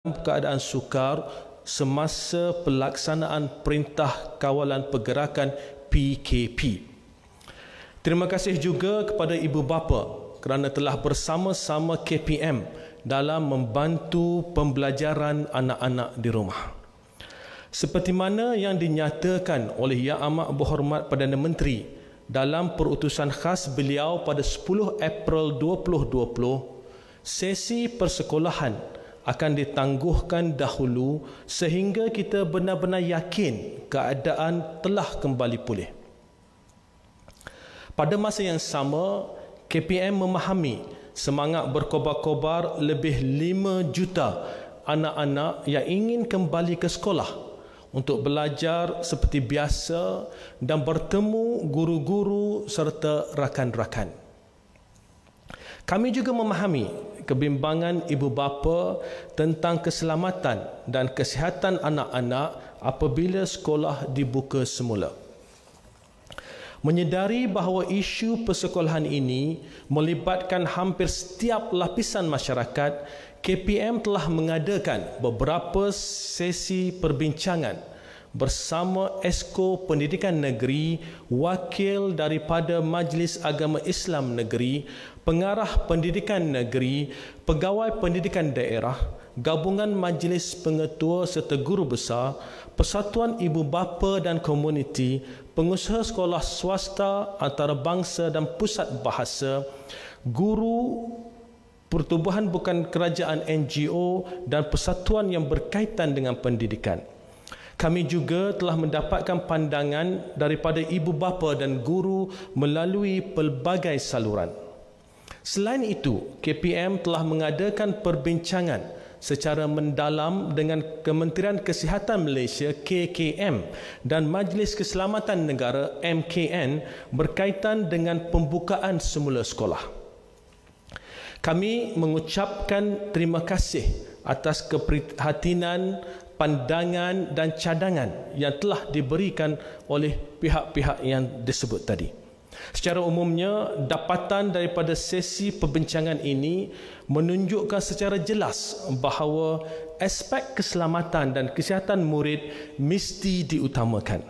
keadaan sukar semasa pelaksanaan Perintah Kawalan Pergerakan PKP. Terima kasih juga kepada ibu bapa kerana telah bersama-sama KPM dalam membantu pembelajaran anak-anak di rumah. Seperti mana yang dinyatakan oleh Yang Amat Berhormat Perdana Menteri dalam perutusan khas beliau pada 10 April 2020, sesi persekolahan akan ditangguhkan dahulu sehingga kita benar-benar yakin keadaan telah kembali pulih. Pada masa yang sama, KPM memahami semangat berkobar-kobar lebih 5 juta anak-anak yang ingin kembali ke sekolah untuk belajar seperti biasa dan bertemu guru-guru serta rakan-rakan. Kami juga memahami kebimbangan ibu bapa tentang keselamatan dan kesihatan anak-anak apabila sekolah dibuka semula. Menyedari bahawa isu persekolahan ini melibatkan hampir setiap lapisan masyarakat, KPM telah mengadakan beberapa sesi perbincangan bersama Esko Pendidikan Negeri, wakil daripada Majlis Agama Islam Negeri, pengarah pendidikan negeri, pegawai pendidikan daerah, gabungan majlis pengetua serta guru besar, persatuan ibu bapa dan komuniti, pengusaha sekolah swasta, antarabangsa dan pusat bahasa, guru, pertubuhan bukan kerajaan NGO dan persatuan yang berkaitan dengan pendidikan. Kami juga telah mendapatkan pandangan daripada ibu bapa dan guru melalui pelbagai saluran. Selain itu, KPM telah mengadakan perbincangan secara mendalam dengan Kementerian Kesihatan Malaysia KKM dan Majlis Keselamatan Negara MKN berkaitan dengan pembukaan semula sekolah. Kami mengucapkan terima kasih atas keprihatinan, pandangan dan cadangan yang telah diberikan oleh pihak-pihak yang disebut tadi. Secara umumnya, dapatan daripada sesi perbincangan ini menunjukkan secara jelas bahawa aspek keselamatan dan kesihatan murid mesti diutamakan.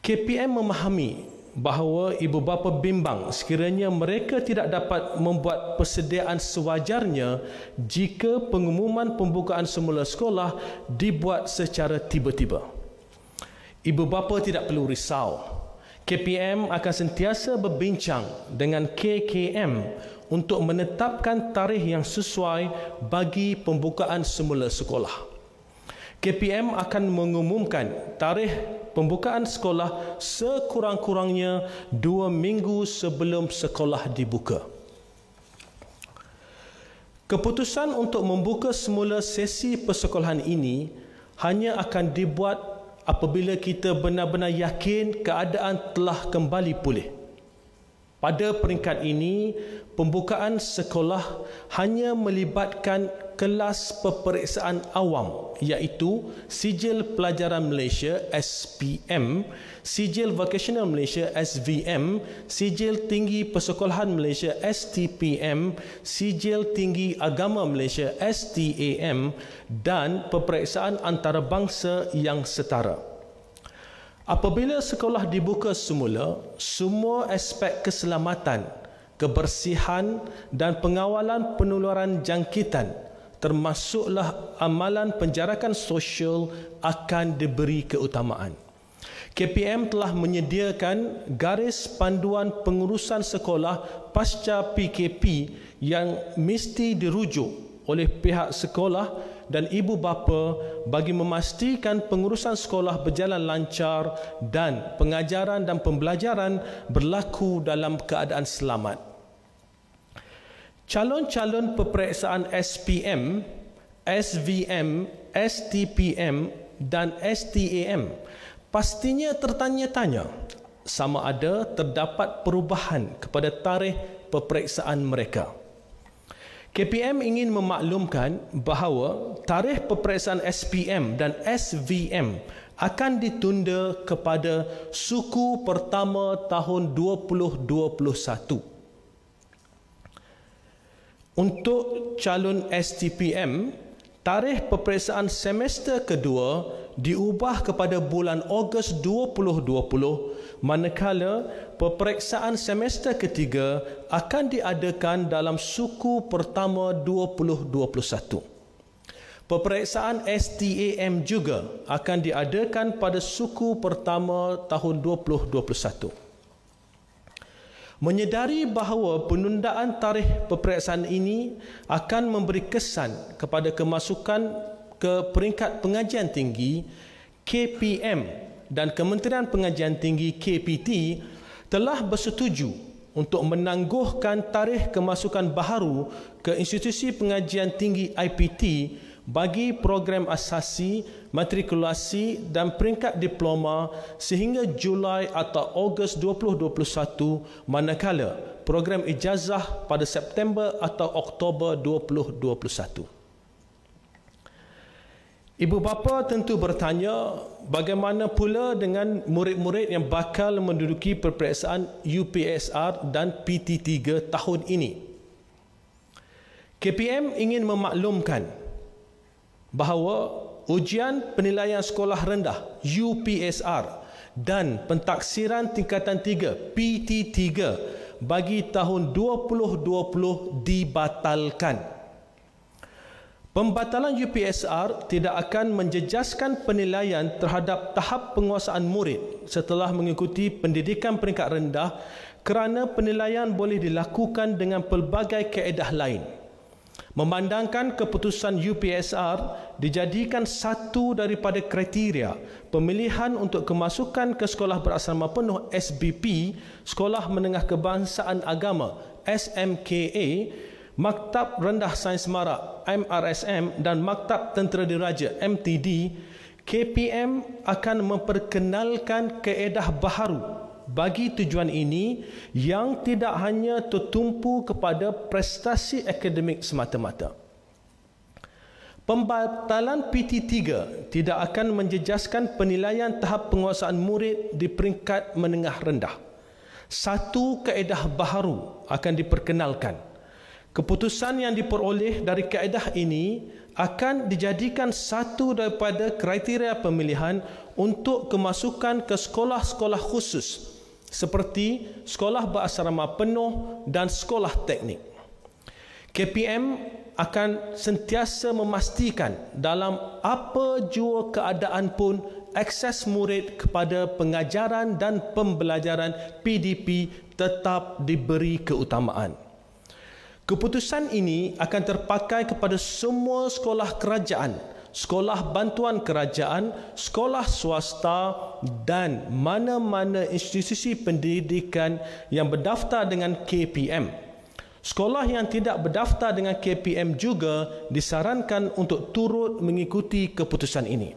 KPM memahami bahawa ibu bapa bimbang sekiranya mereka tidak dapat membuat persediaan sewajarnya jika pengumuman pembukaan semula sekolah dibuat secara tiba-tiba. Ibu bapa tidak perlu risau. KPM akan sentiasa berbincang dengan KKM untuk menetapkan tarikh yang sesuai bagi pembukaan semula sekolah. KPM akan mengumumkan tarikh pembukaan sekolah sekurang-kurangnya 2 minggu sebelum sekolah dibuka. Keputusan untuk membuka semula sesi persekolahan ini hanya akan dibuat apabila kita benar-benar yakin keadaan telah kembali pulih. Pada peringkat ini, pembukaan sekolah hanya melibatkan kelas peperiksaan awam iaitu Sijil Pelajaran Malaysia SPM, Sijil Vocational Malaysia SVM, Sijil Tinggi Persekolahan Malaysia STPM, Sijil Tinggi Agama Malaysia STAM dan peperiksaan antarabangsa yang setara. Apabila sekolah dibuka semula, semua aspek keselamatan, kebersihan dan pengawalan penularan jangkitan termasuklah amalan penjarakan sosial akan diberi keutamaan. KPM telah menyediakan garis panduan pengurusan sekolah pasca PKP yang mesti dirujuk oleh pihak sekolah dan ibu bapa bagi memastikan pengurusan sekolah berjalan lancar dan pengajaran dan pembelajaran berlaku dalam keadaan selamat. Calon-calon peperiksaan SPM, SVM, STPM dan STAM pastinya tertanya-tanya sama ada terdapat perubahan kepada tarikh peperiksaan mereka. KPM ingin memaklumkan bahawa tarikh peperiksaan SPM dan SVM akan ditunda kepada suku pertama tahun 2021. Untuk calon STPM, Tarikh peperiksaan semester kedua diubah kepada bulan Ogos 2020, manakala peperiksaan semester ketiga akan diadakan dalam suku pertama 2021. Peperiksaan STAM juga akan diadakan pada suku pertama tahun 2021. Menyedari bahawa penundaan tarikh peperiksaan ini akan memberi kesan kepada kemasukan ke peringkat pengajian tinggi, KPM dan Kementerian Pengajian Tinggi KPT telah bersetuju untuk menangguhkan tarikh kemasukan baharu ke institusi pengajian tinggi IPT bagi program asasi, matrikulasi dan peringkat diploma sehingga Julai atau Ogos 2021, manakala program ijazah pada September atau Oktober 2021. Ibu bapa tentu bertanya, bagaimana pula dengan murid-murid yang bakal menduduki peperiksaan UPSR dan PT3 tahun ini? KPM ingin memaklumkan bahawa ujian penilaian sekolah rendah UPSR dan pentaksiran tingkatan 3 PT3 bagi tahun 2020 dibatalkan. Pembatalan UPSR tidak akan menjejaskan penilaian terhadap tahap penguasaan murid setelah mengikuti pendidikan peringkat rendah kerana penilaian boleh dilakukan dengan pelbagai kaedah lain. Memandangkan keputusan UPSR dijadikan satu daripada kriteria pemilihan untuk kemasukan ke Sekolah Berasrama Penuh SBP, Sekolah Menengah Kebangsaan Agama SMKA, Maktab Rendah Sains Marak MRSM dan Maktab Tentera Diraja MTD, KPM akan memperkenalkan kaedah baharu bagi tujuan ini yang tidak hanya tertumpu kepada prestasi akademik semata-mata. Pembatalan PT3 tidak akan menjejaskan penilaian tahap penguasaan murid di peringkat menengah rendah. Satu kaedah baharu akan diperkenalkan. Keputusan yang diperoleh dari kaedah ini akan dijadikan satu daripada kriteria pemilihan untuk kemasukan ke sekolah-sekolah khusus seperti sekolah berasrama penuh dan sekolah teknik. KPM akan sentiasa memastikan dalam apa jua keadaan pun akses murid kepada pengajaran dan pembelajaran PDP tetap diberi keutamaan. Keputusan ini akan terpakai kepada semua sekolah kerajaan, sekolah bantuan kerajaan, sekolah swasta dan mana-mana institusi pendidikan yang berdaftar dengan KPM. Sekolah yang tidak berdaftar dengan KPM juga disarankan untuk turut mengikuti keputusan ini.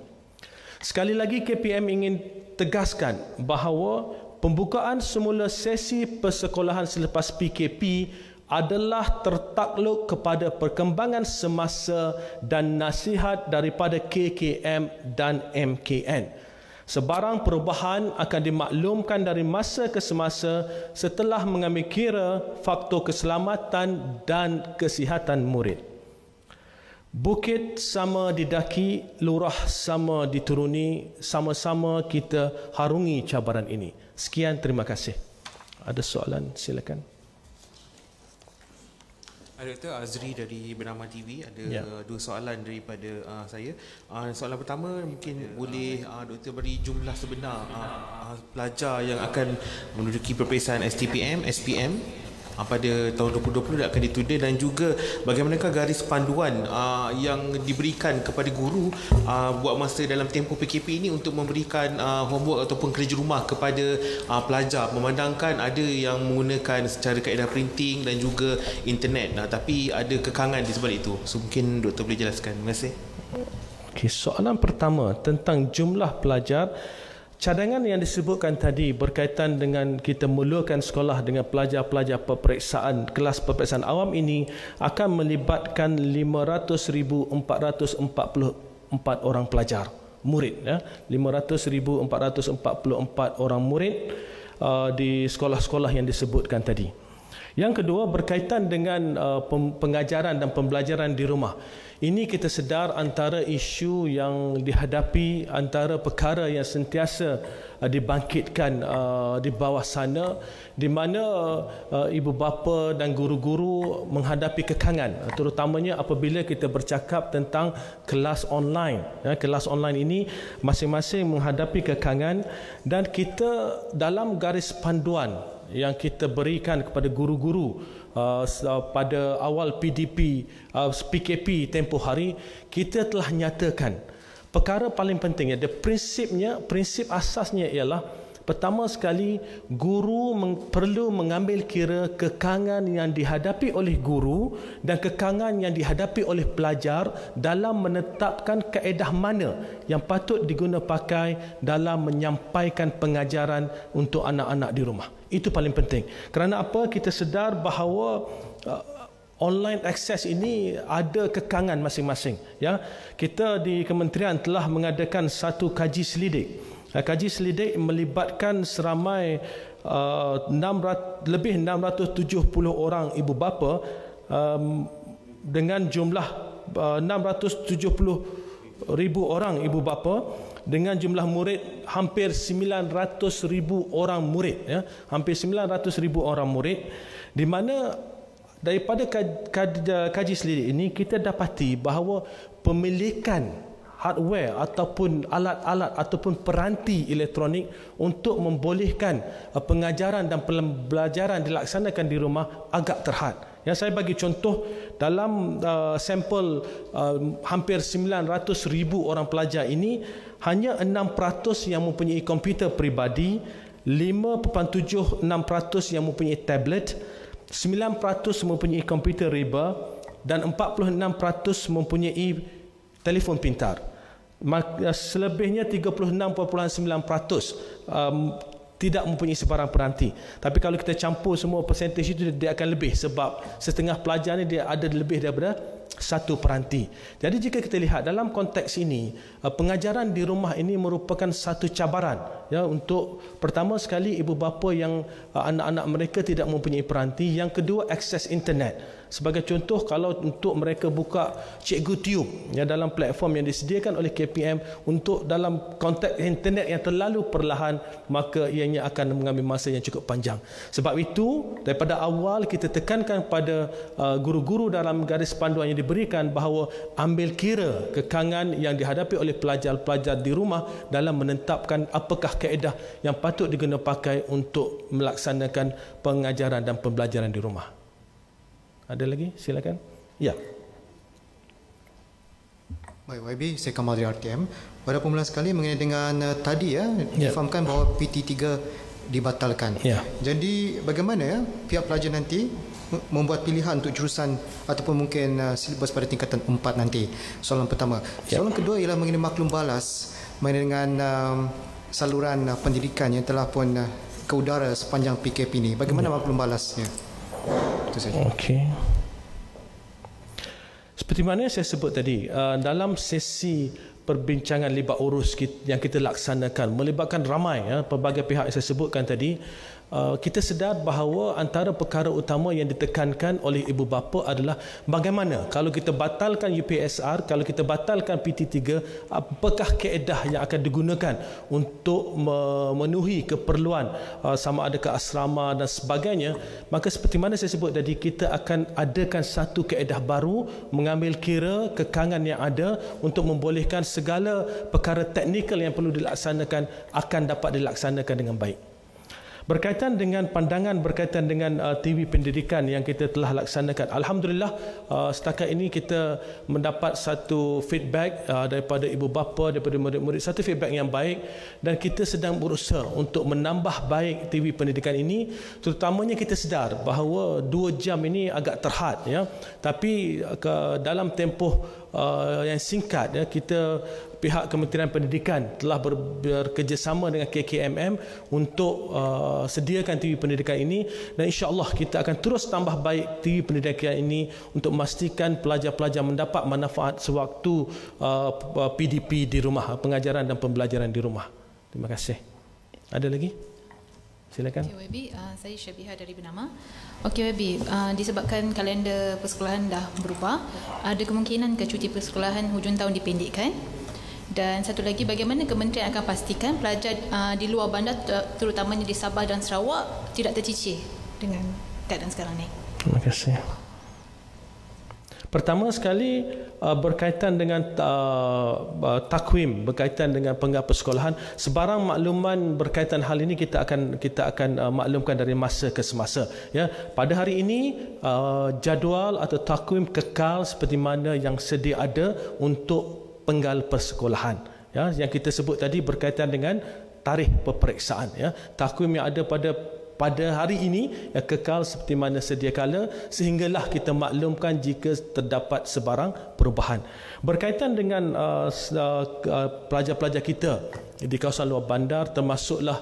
Sekali lagi KPM ingin tegaskan bahawa pembukaan semula sesi persekolahan selepas PKP adalah tertakluk kepada perkembangan semasa dan nasihat daripada KKM dan MKN. Sebarang perubahan akan dimaklumkan dari masa ke semasa setelah mengambil kira faktor keselamatan dan kesihatan murid. Bukit sama didaki, lurah sama dituruni, sama-sama kita harungi cabaran ini. Sekian, terima kasih. Ada soalan? Silakan. Dr. Azri dari Bernama TV, ada dua soalan daripada saya. Soalan pertama mungkin boleh Dr. beri jumlah sebenar pelajar yang akan menduduki peperiksaan STPM, SPM pada tahun 2020 akan ditunda, dan juga bagaimanakah garis panduan yang diberikan kepada guru buat masa dalam tempoh PKP ini untuk memberikan homework ataupun kerja rumah kepada pelajar, memandangkan ada yang menggunakan secara kaedah printing dan juga internet, tapi ada kekangan di sebalik itu. So mungkin Doktor boleh jelaskan. Terima kasih. Okay, soalan pertama tentang jumlah pelajar. Cadangan yang disebutkan tadi berkaitan dengan kita mulakan sekolah dengan pelajar-pelajar peperiksaan, kelas peperiksaan awam ini akan melibatkan 500,444 orang pelajar, murid. 500,444 orang murid di sekolah-sekolah yang disebutkan tadi. Yang kedua berkaitan dengan pengajaran dan pembelajaran di rumah. Ini kita sedar antara isu yang dihadapi, antara perkara yang sentiasa dibangkitkan di bawah sana, di mana ibu bapa dan guru-guru menghadapi kekangan, terutamanya apabila kita bercakap tentang kelas online. Kelas online ini masing-masing menghadapi kekangan, dan kita dalam garis panduan yang kita berikan kepada guru-guru pada awal PKP tempoh hari, kita telah nyatakan perkara paling pentingnya, prinsip asasnya ialah, pertama sekali, guru perlu mengambil kira kekangan yang dihadapi oleh guru dan kekangan yang dihadapi oleh pelajar dalam menetapkan kaedah mana yang patut diguna pakai dalam menyampaikan pengajaran untuk anak-anak di rumah. Itu paling penting. Kerana apa? Kita sedar bahawa online access ini ada kekangan masing-masing. Ya, kita di kementerian telah mengadakan satu kaji selidik. Kaji selidik melibatkan seramai lebih 670 orang ibu bapa dengan jumlah 670,000 orang ibu bapa dengan jumlah murid hampir 900,000 orang murid, ya, hampir 900,000 orang murid, di mana daripada kaji selidik ini kita dapati bahawa pemilikan hardware ataupun alat-alat ataupun peranti elektronik untuk membolehkan pengajaran dan pembelajaran dilaksanakan di rumah agak terhad. Yang saya bagi contoh, dalam sampel hampir 900,000 orang pelajar ini, hanya 6% yang mempunyai komputer peribadi, 5.76% yang mempunyai tablet, 9% mempunyai komputer riba, dan 46% mempunyai telefon pintar. Selebihnya 36.9% tidak mempunyai sebarang peranti. Tapi kalau kita campur semua persentage itu, dia akan lebih, sebab setengah pelajar ni dia ada lebih daripada satu peranti. Jadi jika kita lihat dalam konteks ini, pengajaran di rumah ini merupakan satu cabaran, ya, untuk pertama sekali ibu bapa yang anak-anak mereka tidak mempunyai peranti, yang kedua akses internet. Sebagai contoh, kalau untuk mereka buka Cikgu Tube, ya, dalam platform yang disediakan oleh KPM, untuk dalam konteks internet yang terlalu perlahan, maka ianya akan mengambil masa yang cukup panjang. Sebab itu, daripada awal kita tekankan pada guru-guru dalam garis panduan yang diberikan bahawa ambil kira kekangan yang dihadapi oleh pelajar-pelajar di rumah dalam menetapkan apakah kaedah yang patut diguna pakai untuk melaksanakan pengajaran dan pembelajaran di rumah. Ada lagi? Silakan. Ya. Baik, YB, saya Kamal dari RTM. Pada permulaan sekali mengenai dengan tadi, ya, difahamkan bahawa PT3 dibatalkan. Ya. Jadi bagaimana, ya, pihak pelajar nanti membuat pilihan untuk jurusan ataupun mungkin silibus pada tingkatan 4 nanti? Soalan pertama. Soalan kedua ialah mengenai maklum balas mengenai dengan saluran pendidikan yang telah pun ke udara sepanjang PKP ini. Bagaimana maklum balasnya? Okey. Seperti mana saya sebut tadi, dalam sesi perbincangan libat urus yang kita laksanakan melibatkan ramai, ya, pelbagai pihak yang saya sebutkan tadi, kita sedar bahawa antara perkara utama yang ditekankan oleh ibu bapa adalah bagaimana kalau kita batalkan UPSR, kalau kita batalkan PT3, apakah kaedah yang akan digunakan untuk memenuhi keperluan sama ada ke asrama dan sebagainya. Maka seperti mana saya sebut tadi, kita akan adakan satu kaedah baru, mengambil kira kekangan yang ada untuk membolehkan segala perkara teknikal yang perlu dilaksanakan akan dapat dilaksanakan dengan baik. Berkaitan dengan pandangan berkaitan dengan TV pendidikan yang kita telah laksanakan, alhamdulillah setakat ini kita mendapat satu feedback daripada ibu bapa, daripada murid-murid, satu feedback yang baik, dan kita sedang berusaha untuk menambah baik TV pendidikan ini. Terutamanya kita sedar bahawa 2 jam ini agak terhad, ya, tapi dalam tempoh yang singkat, ya, kita pihak Kementerian Pendidikan telah bekerjasama dengan KKMM untuk sediakan TV pendidikan ini, dan insya-Allah kita akan terus tambah baik TV pendidikan ini untuk memastikan pelajar-pelajar mendapat manfaat sewaktu PDP di rumah, pengajaran dan pembelajaran di rumah. Terima kasih. Ada lagi? Silakan. Okay, YB, saya Syabiha dari Bernama. Okey YB, disebabkan kalender persekolahan dah berubah, ada kemungkinan ke cuti persekolahan hujung tahun dipendekkan? Dan satu lagi, bagaimana kementerian akan pastikan pelajar di luar bandar, terutamanya di Sabah dan Sarawak, tidak tercicir dengan keadaan sekarang ni? Terima kasih. Pertama sekali, berkaitan dengan takwim, berkaitan dengan penggal persekolahan, sebarang makluman berkaitan hal ini kita akan maklumkan dari masa ke semasa. Ya, pada hari ini jadual atau takwim kekal seperti mana yang sedia ada untuk penggal persekolahan. Ya, yang kita sebut tadi berkaitan dengan tarikh peperiksaan. Ya, takwim yang ada pada hari ini yang kekal seperti mana sedia kala, sehinggalah kita maklumkan jika terdapat sebarang perubahan. Berkaitan dengan pelajar-pelajar kita di kawasan luar bandar, termasuklah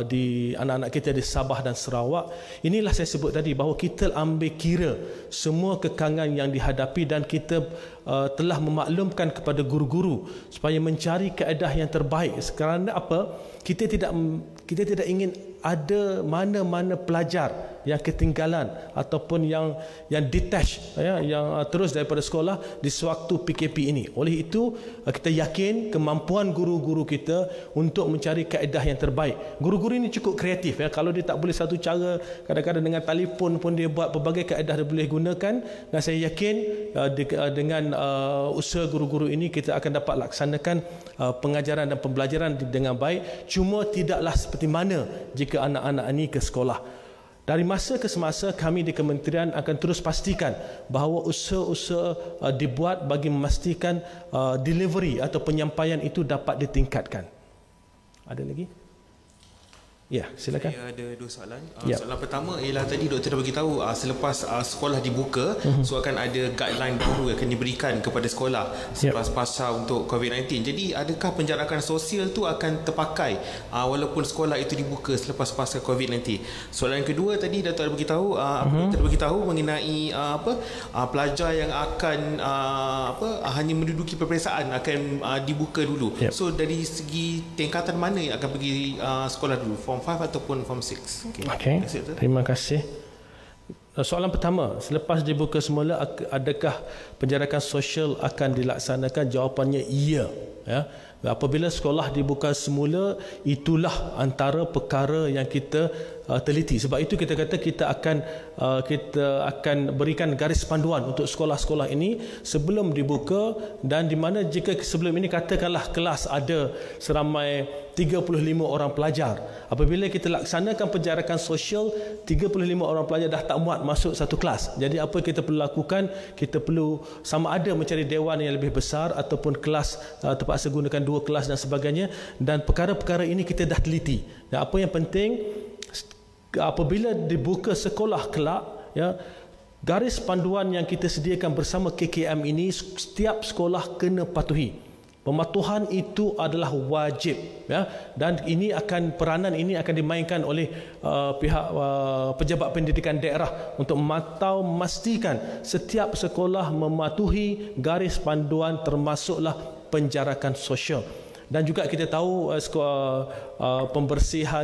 di anak-anak kita di Sabah dan Sarawak, inilah saya sebut tadi bahawa kita ambil kira semua kekangan yang dihadapi dan kita telah memaklumkan kepada guru-guru supaya mencari kaedah yang terbaik. Kerana apa? Kita tidak ingin ada mana-mana pelajar yang ketinggalan ataupun yang detach, ya, yang terus daripada sekolah di sewaktu PKP ini. Oleh itu kita yakin kemampuan guru-guru kita untuk mencari kaedah yang terbaik. Guru-guru ini cukup kreatif, ya. Kalau dia tak boleh satu cara, kadang-kadang dengan telefon pun dia buat pelbagai kaedah dia boleh gunakan, dan saya yakin dengan usaha guru-guru ini kita akan dapat laksanakan pengajaran dan pembelajaran dengan baik. Cuma tidaklah seperti mana jika anak-anak ini ke sekolah. Dari masa ke semasa kami di kementerian akan terus pastikan bahawa usaha-usaha dibuat bagi memastikan delivery atau penyampaian itu dapat ditingkatkan. Ada lagi? Ya, silakan. Saya ada dua soalan. Soalan pertama ialah tadi doktor dah beritahu selepas sekolah dibuka, so akan ada guideline baru yang akan diberikan kepada sekolah selepas pasca untuk COVID-19. Jadi adakah penjarakan sosial tu akan terpakai walaupun sekolah itu dibuka selepas pasca COVID-19? Soalan yang kedua tadi doktor dah beritahu doktor beritahu mengenai pelajar yang akan hanya menduduki peperiksaan akan dibuka dulu. So dari segi tingkatan mana yang akan pergi sekolah dulu? Form 5 ataupun Form 6. Okay. Terima kasih. Soalan pertama, selepas dibuka semula, adakah penjarakan sosial akan dilaksanakan? Jawapannya ya. Ya. Apabila sekolah dibuka semula, itulah antara perkara yang kita teliti. Sebab itu kita kata kita akan berikan garis panduan untuk sekolah-sekolah ini sebelum dibuka, dan di mana jika sebelum ini katakanlah kelas ada seramai 35 orang pelajar, apabila kita laksanakan penjarakan sosial, 35 orang pelajar dah tak muat masuk satu kelas. Jadi apa kita perlu lakukan? Kita perlu sama ada mencari dewan yang lebih besar ataupun kelas terpaksa gunakan 2 kelas dan sebagainya, dan perkara-perkara ini kita dah teliti. Dan apa yang penting, apabila dibuka sekolah kelak, ya, garis panduan yang kita sediakan bersama KKM ini setiap sekolah kena patuhi. Pematuhan itu adalah wajib, ya, dan peranan ini akan dimainkan oleh pihak pejabat pendidikan daerah untuk memantau memastikan setiap sekolah mematuhi garis panduan termasuklah penjarakan sosial. Dan juga kita tahu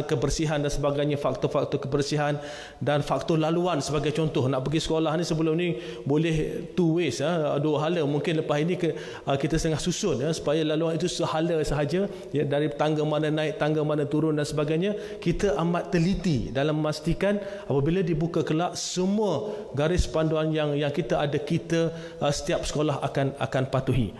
kebersihan dan sebagainya, faktor-faktor kebersihan dan faktor laluan sebagai contoh. Nak pergi sekolah ni sebelum ni boleh 2 ways, 2 hala. Mungkin lepas ini kita setengah susun, supaya laluan itu sehala sahaja, ya, dari tangga mana naik, tangga mana turun dan sebagainya. Kita amat teliti dalam memastikan apabila dibuka kelak, semua garis panduan yang kita ada, setiap sekolah akan patuhi.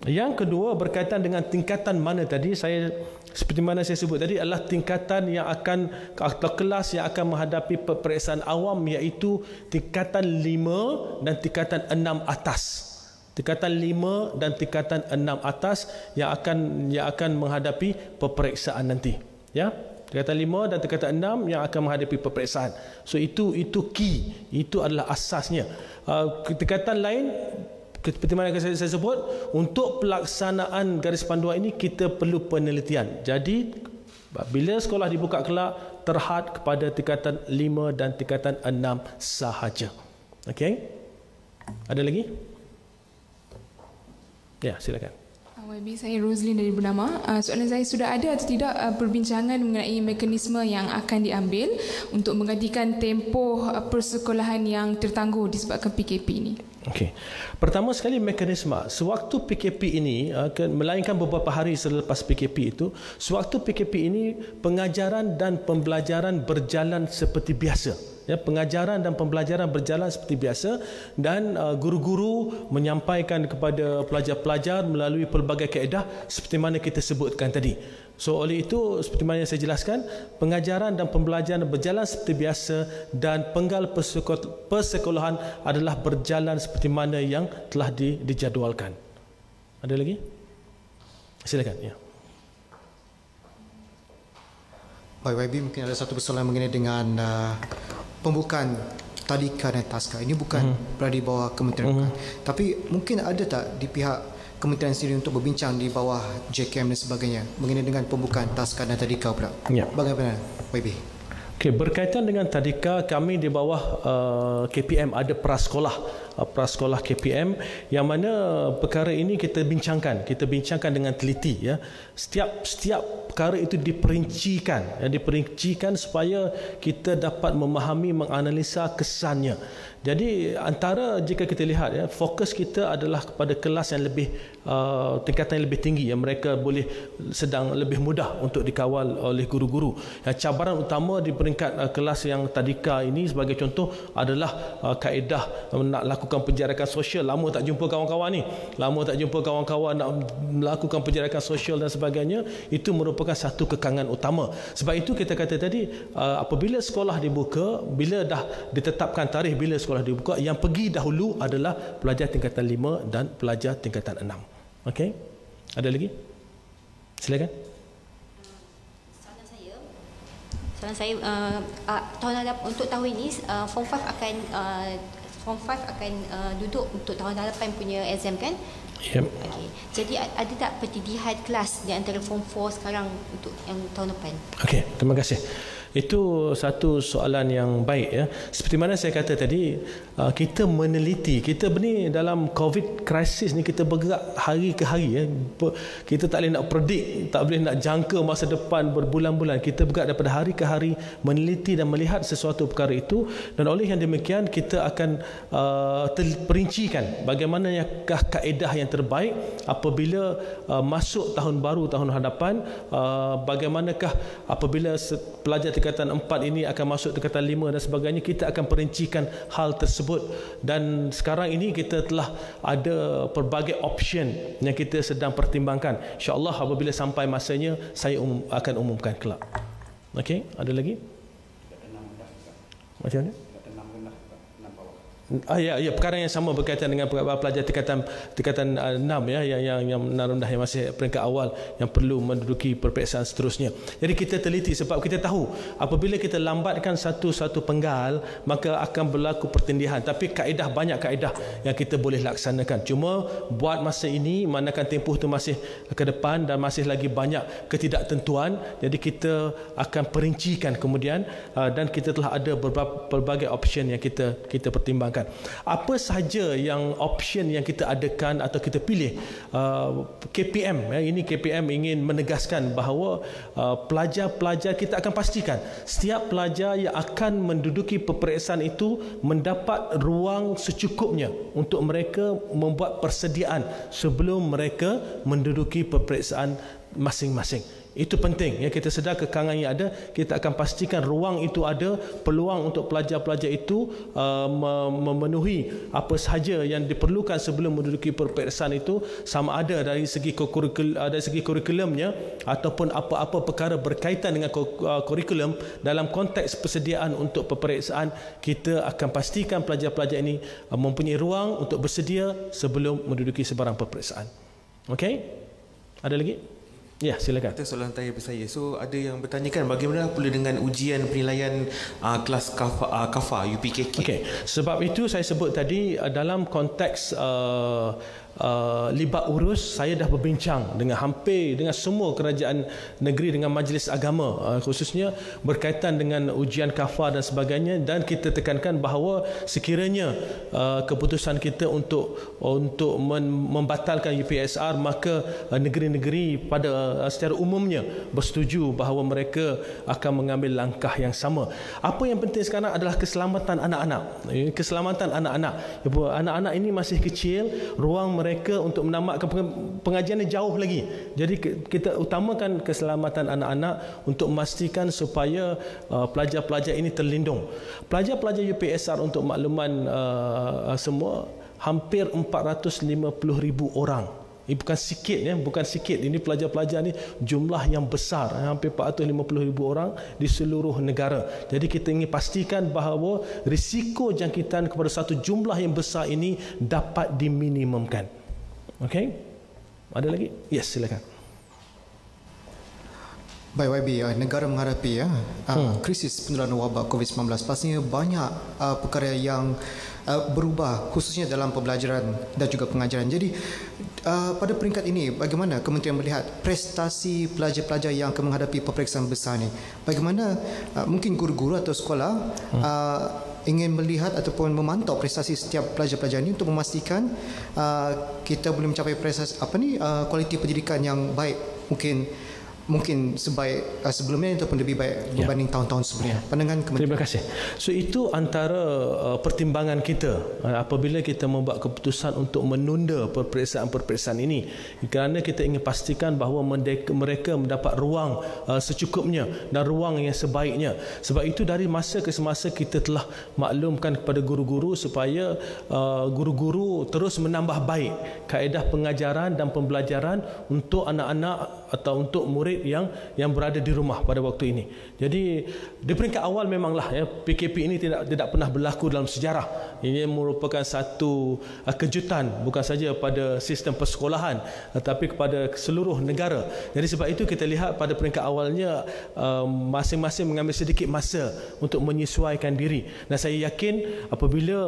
Yang kedua, berkaitan dengan tingkatan mana tadi, seperti mana saya sebut tadi, adalah tingkatan yang akan, atau kelas yang akan menghadapi peperiksaan awam, iaitu tingkatan 5 dan tingkatan 6 atas. Tingkatan 5 dan tingkatan 6 atas yang akan menghadapi peperiksaan nanti. Ya, tingkatan 5 dan tingkatan 6 yang akan menghadapi peperiksaan. So itu key, itu adalah asasnya. Tingkatan lain, seperti mana saya sebut, untuk pelaksanaan garis panduan ini kita perlu penelitian. Jadi bila sekolah dibuka kelak, terhad kepada tingkatan 5 dan tingkatan 6 sahaja. Okey? Ada lagi? Ya, silakan. YB, saya Roslyn dari Bernama. Soalan saya, sudah ada atau tidak perbincangan mengenai mekanisme yang akan diambil untuk menggantikan tempoh persekolahan yang tertangguh disebabkan PKP ini? Okey. Pertama sekali mekanisme. Sewaktu PKP ini, melainkan beberapa hari selepas PKP itu, sewaktu PKP ini pengajaran dan pembelajaran berjalan seperti biasa. Ya, pengajaran dan pembelajaran berjalan seperti biasa dan guru-guru menyampaikan kepada pelajar-pelajar melalui pelbagai kaedah seperti mana kita sebutkan tadi. So oleh itu, seperti mana yang saya jelaskan, pengajaran dan pembelajaran berjalan seperti biasa dan penggal persekolahan adalah berjalan seperti mana yang telah dijadualkan. Ada lagi? Silakan. Ya. Baik, YB, mungkin ada satu persoalan mengenai dengan pembukaan tadika dan taska. Ini bukan berada di bawah Kementerian tapi mungkin ada tak di pihak Kementerian sendiri untuk berbincang di bawah JKM dan sebagainya mengenai dengan pembukaan taska dan tadika pula? Ya. Bagaimana, YB? Okay, berkaitan dengan tadika, kami di bawah KPM ada prasekolah KPM yang mana perkara ini kita bincangkan dengan teliti, ya. Setiap perkara itu diperincikan supaya kita dapat memahami, menganalisa kesannya. Jadi antara jika kita lihat, ya, fokus kita adalah kepada kelas yang lebih tingkatan yang lebih tinggi, yang mereka boleh sedang lebih mudah untuk dikawal oleh guru-guru. Cabaran utama di peringkat kelas yang tadika ini sebagai contoh adalah kaedah nak lakukan penjarakan sosial. Lama tak jumpa kawan-kawan nak melakukan penjarakan sosial dan sebagainya. Itu merupakan satu kekangan utama. Sebab itu kita kata tadi, apabila sekolah dibuka, bila dah ditetapkan tarikh bila sekolah dibuka, yang pergi dahulu adalah pelajar tingkatan 5 dan pelajar tingkatan 6. Okey? Ada lagi? Silakan. Soalan saya tahun hadapan, untuk tahun ini Form 5 akan duduk untuk tahun hadapan punya exam kan? Yep. Okay. Jadi ada tak pertidihan kelas di antara Form 4 sekarang untuk yang tahun depan? Okey, terima kasih. Itu satu soalan yang baik, ya. Seperti mana saya kata tadi, kita meneliti, kita ni dalam COVID crisis ni kita bergerak hari ke hari, ya. Kita tak boleh nak predict, tak boleh nak jangka masa depan berbulan-bulan. Kita bergerak daripada hari ke hari meneliti dan melihat sesuatu perkara itu, dan oleh yang demikian kita akan perincikan bagaimanakah kaedah yang terbaik apabila masuk tahun baru, tahun hadapan, bagaimanakah apabila pelajar tingkatan 4 ini akan masuk tingkatan 5 dan sebagainya. Kita akan perincikan hal tersebut, dan sekarang ini kita telah ada pelbagai option yang kita sedang pertimbangkan. InsyaAllah apabila sampai masanya saya akan umumkan kelak. Okey, ada lagi? Macam mana? Ya, perkara yang sama berkaitan dengan pelajar tingkatan 6, ya, yang rendah, yang masih peringkat awal, yang perlu menduduki peperiksaan seterusnya. Jadi kita teliti sebab kita tahu apabila kita lambatkan satu penggal maka akan berlaku pertindihan. Tapi banyak kaedah yang kita boleh laksanakan. Cuma buat masa ini, manakala tempoh itu masih ke depan dan masih lagi banyak ketidaktentuan, jadi kita akan perincikan kemudian, dan kita telah ada berbagai option yang kita pertimbangkan. Apa sahaja yang option yang kita adakan atau kita pilih, KPM, ya, ini KPM ingin menegaskan bahawa pelajar-pelajar kita akan pastikan setiap pelajar yang akan menduduki peperiksaan itu mendapat ruang secukupnya untuk mereka membuat persediaan sebelum mereka menduduki peperiksaan masing-masing. Itu penting, ya. Kita sedar kekangan yang ada, kita akan pastikan ruang itu ada, peluang untuk pelajar-pelajar itu memenuhi apa sahaja yang diperlukan sebelum menduduki peperiksaan itu, sama ada dari segi kurikulumnya ataupun apa-apa perkara berkaitan dengan kurikulum dalam konteks persediaan untuk peperiksaan. Kita akan pastikan pelajar-pelajar ini mempunyai ruang untuk bersedia sebelum menduduki sebarang peperiksaan. Okey? Ada lagi? Ya, silakan. Itu soalan tanya saya. So ada yang bertanyakan bagaimana pula dengan ujian penilaian kelas KAFA UPKK. Okey, sebab itu saya sebut tadi dalam konteks libat urus, saya dah berbincang dengan hampir dengan semua kerajaan negeri, dengan majlis agama, khususnya berkaitan dengan ujian kafar dan sebagainya, dan kita tekankan bahawa sekiranya keputusan kita untuk membatalkan UPSR, maka negeri-negeri pada secara umumnya bersetuju bahawa mereka akan mengambil langkah yang sama. Apa yang penting sekarang adalah keselamatan anak-anak. Keselamatan anak-anak. Anak-anak ini masih kecil, ruang mereka untuk menamatkan pengajian jauh lagi. Jadi kita utamakan keselamatan anak-anak untuk memastikan supaya pelajar-pelajar ini terlindung. Pelajar-pelajar UPSR, untuk makluman semua, hampir 450,000 orang. Ini bukan sikit ya, bukan sikit. Ini pelajar-pelajar ni jumlah yang besar, hampir 450,000 orang di seluruh negara. Jadi kita ingin pastikan bahawa risiko jangkitan kepada satu jumlah yang besar ini dapat diminimumkan. Okey? Ada lagi? Yes, silakan. Baik, YB, negara menghadapi krisis penularan wabak COVID-19, pastinya banyak perkara yang berubah, khususnya dalam pembelajaran dan juga pengajaran. Jadi pada peringkat ini, bagaimana kementerian melihat prestasi pelajar-pelajar yang akan menghadapi peperiksaan besar ini? Bagaimana mungkin guru-guru atau sekolah ingin melihat ataupun memantau prestasi setiap pelajar-pelajar ini untuk memastikan kita boleh mencapai prestasi kualiti pendidikan yang baik, mungkin sebaik sebelumnya ataupun lebih baik berbanding tahun-tahun sebelumnya. Pandangan kementerian. Terima kasih. So itu antara pertimbangan kita apabila kita membuat keputusan untuk menunda peperiksaan ini, kerana kita ingin pastikan bahawa mereka mendapat ruang secukupnya dan ruang yang sebaiknya. Sebab itu dari masa ke semasa kita telah maklumkan kepada guru-guru supaya guru-guru terus menambah baik kaedah pengajaran dan pembelajaran untuk anak-anak atau untuk murid yang berada di rumah pada waktu ini. Jadi di peringkat awal memanglah PKP ini tidak pernah berlaku dalam sejarah. Ini merupakan satu kejutan bukan saja pada sistem persekolahan tetapi kepada seluruh negara. Jadi sebab itu kita lihat pada peringkat awalnya masing-masing mengambil sedikit masa untuk menyesuaikan diri. Dan saya yakin apabila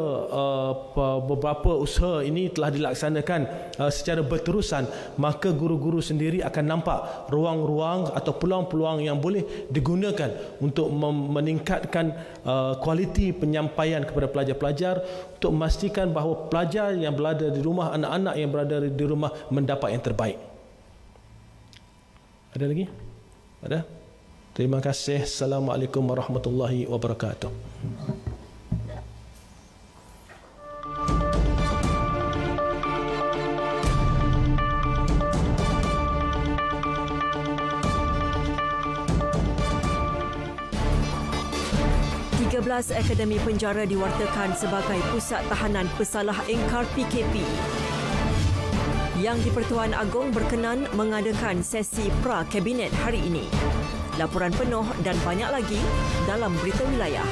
beberapa usaha ini telah dilaksanakan secara berterusan, maka guru-guru sendiri akan nampak ruang-ruang atau peluang-peluang yang boleh digunakan untuk meningkatkan kualiti penyampaian kepada pelajar-pelajar, untuk memastikan bahawa pelajar yang berada di rumah, anak-anak yang berada di rumah mendapat yang terbaik. Ada lagi? Ada? Terima kasih. Assalamualaikum warahmatullahi wabarakatuh. 13 akademi penjara diwartakan sebagai pusat tahanan pesalah engkar PKP. Yang di-Pertuan Agong berkenan mengadakan sesi pra-kabinet hari ini. Laporan penuh dan banyak lagi dalam Berita Wilayah.